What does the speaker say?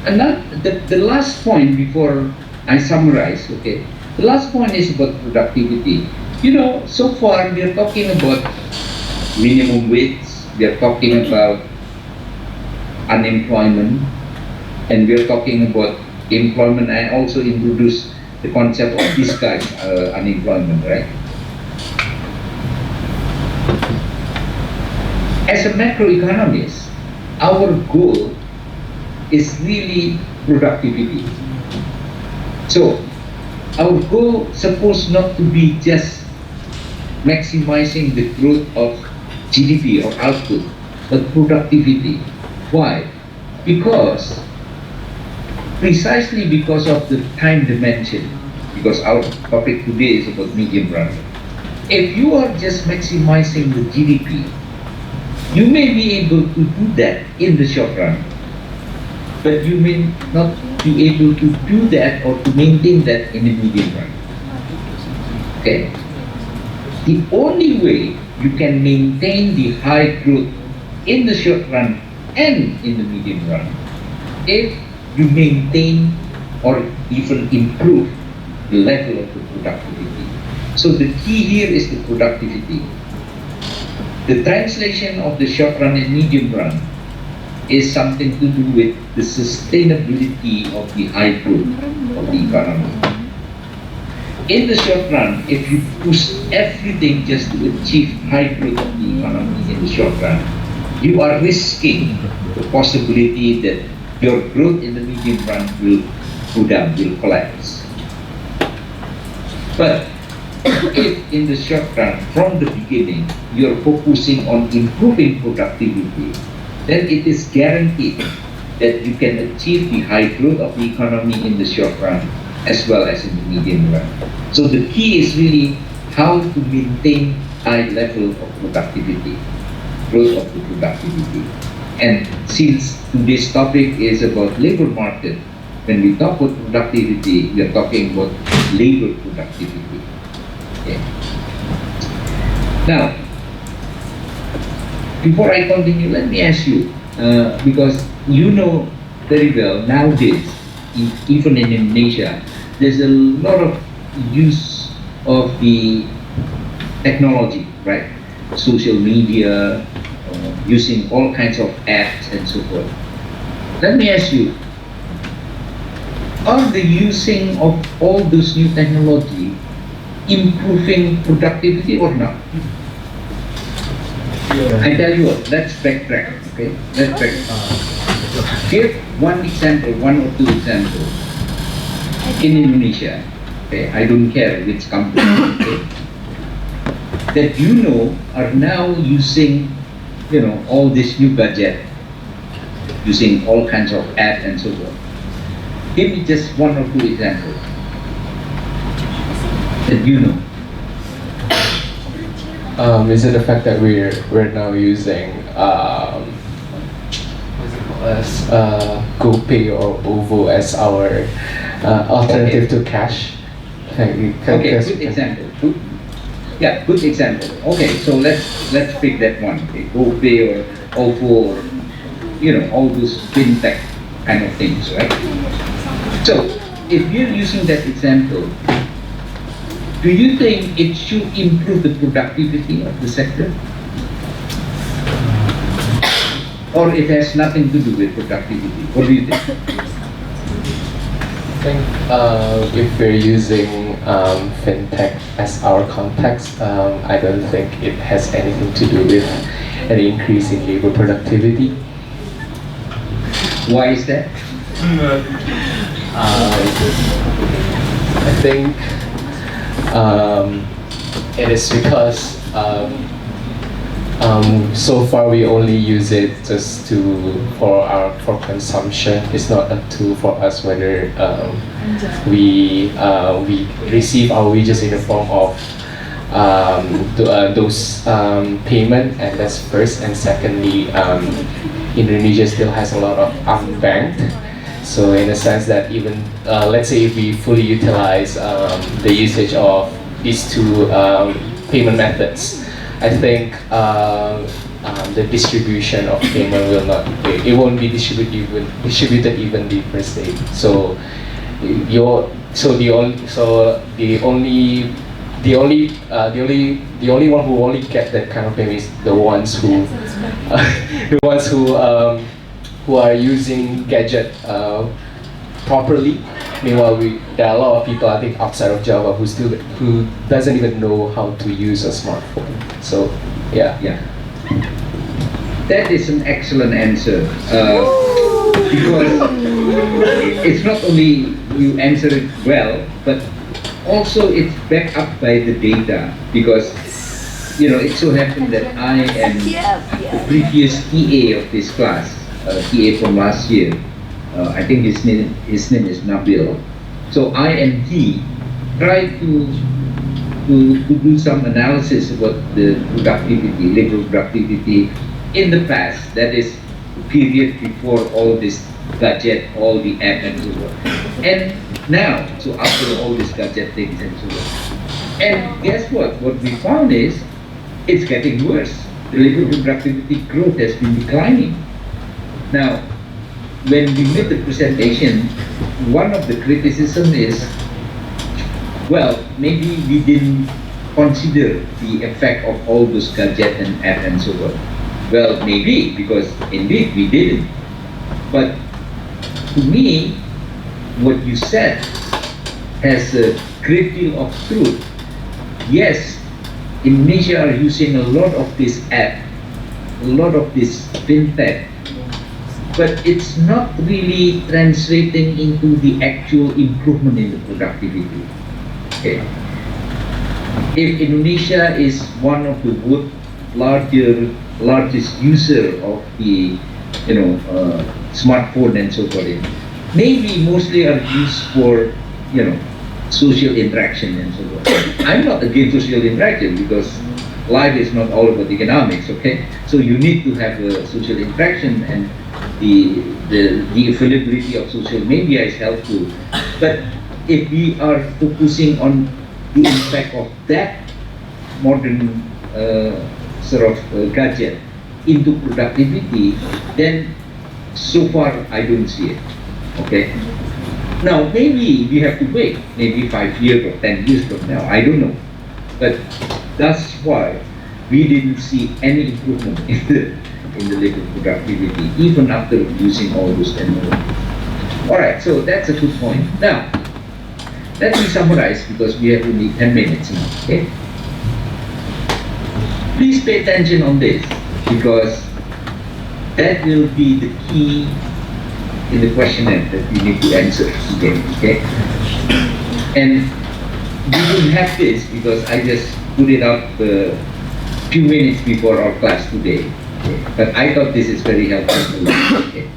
The last point before I summarize, okay, the last point is about productivity. You know, so far we are talking about minimum wage, we are talking about unemployment, and we are talking about employment. I also introduced the concept of disguised unemployment, right? As a macroeconomist, our goal is really productivity. So, our goal supposed not to be just maximizing the growth of GDP or output, but productivity. Why? Because, precisely because of the time dimension, because our topic today is about medium run. If you are just maximizing the GDP, you may be able to do that in the short run, but you may not be able to do that or to maintain that in the medium run. Okay? The only way you can maintain the high growth in the short run and in the medium run if you maintain or even improve the level of the productivity. So the key here is the productivity. The translation of the short run and medium run is something to do with the sustainability of the high growth of the economy. In the short run, if you push everything just to achieve high growth of the economy in the short run, you are risking the possibility that your growth in the medium run will go down, will collapse. But if in the short run, from the beginning, you're focusing on improving productivity, then it is guaranteed that you can achieve the high growth of the economy in the short run as well as in the medium run. So the key is really how to maintain high level of productivity, growth of the productivity. And since today's topic is about labor market, when we talk about productivity, we are talking about labor productivity. Okay. Now, before I continue, let me ask you, because you know very well nowadays, even in Indonesia, there's a lot of use of the technology, right? Social media, using all kinds of apps and so forth. Let me ask you, are the using of all those new technology improving productivity or not? I tell you what, let's backtrack, okay? Let's backtrack. Give one example, one or two examples in Indonesia, okay? I don't care which company, okay? That you know are now using, you know, all this new gadget, using all kinds of apps and so forth. Give me just one or two examples that you know. Is it the fact that we're now using GoPay or OVO as our alternative to cash? Okay, good example. Good example. Okay, so let's pick that one. Okay, GoPay or OVO, or you know, all those fintech kind of things, right? So if you're using that example, do you think it should improve the productivity of the sector? Or it has nothing to do with productivity? What do you think? I think if we're using fintech as our context, I don't think it has anything to do with an increase in labor productivity. Why is that? I think it is because so far we only use it just for consumption. It's not a tool for us whether we receive our wages in the form of those payment, and that's first. And secondly, Indonesia still has a lot of unbanked. So in a sense that even let's say if we fully utilize the usage of these two payment methods, I think the distribution of payment will not, it won't be distributed evenly per se. So the only one who only get that kind of payment is the ones who who are using gadget properly. Meanwhile, there are a lot of people, I think, outside of Java who doesn't even know how to use a smartphone. So yeah. That is an excellent answer, because it's not only you answer it well, but also it's backed up by the data, because it so happened that I am the previous TA of this class, TA from last year. I think his name is Nabil. So I and he tried to do some analysis about the productivity, labor productivity in the past. That is the period before all this gadget, all the app and so on. And now, so after all these gadget things and so on. And guess what? What we found is it's getting worse. The labor productivity growth has been declining. Now, when we made the presentation, one of the criticism is, well, maybe we didn't consider the effect of all those gadget and app and so on. Well, maybe, because indeed we didn't. But to me, what you said has a great deal of truth. Yes, Indonesia are using a lot of this app, a lot of this fintech, but it's not really translating into the actual improvement in the productivity. Okay. If Indonesia is one of the world's largest user of the smartphone and so forth, maybe mostly are used for social interaction and so forth. I'm not against social interaction, because life is not all about economics, okay? So you need to have a social interaction, and the availability of social media is helpful. But if we are focusing on the impact of that modern gadget into productivity, then so far I don't see it. Okay. Now maybe we have to wait, maybe 5 years or 10 years from now. I don't know. But that's why we didn't see any improvement in the labor productivity, even after using all those technologies. All right, so that's a good point. Now, let me summarize, because we have only 10 minutes now, okay? Please pay attention on this, because that will be the key in the questionnaire that you need to answer again, okay? And we didn't have this because I just put it up a few minutes before our class today. Okay? But I thought this is very helpful. Okay?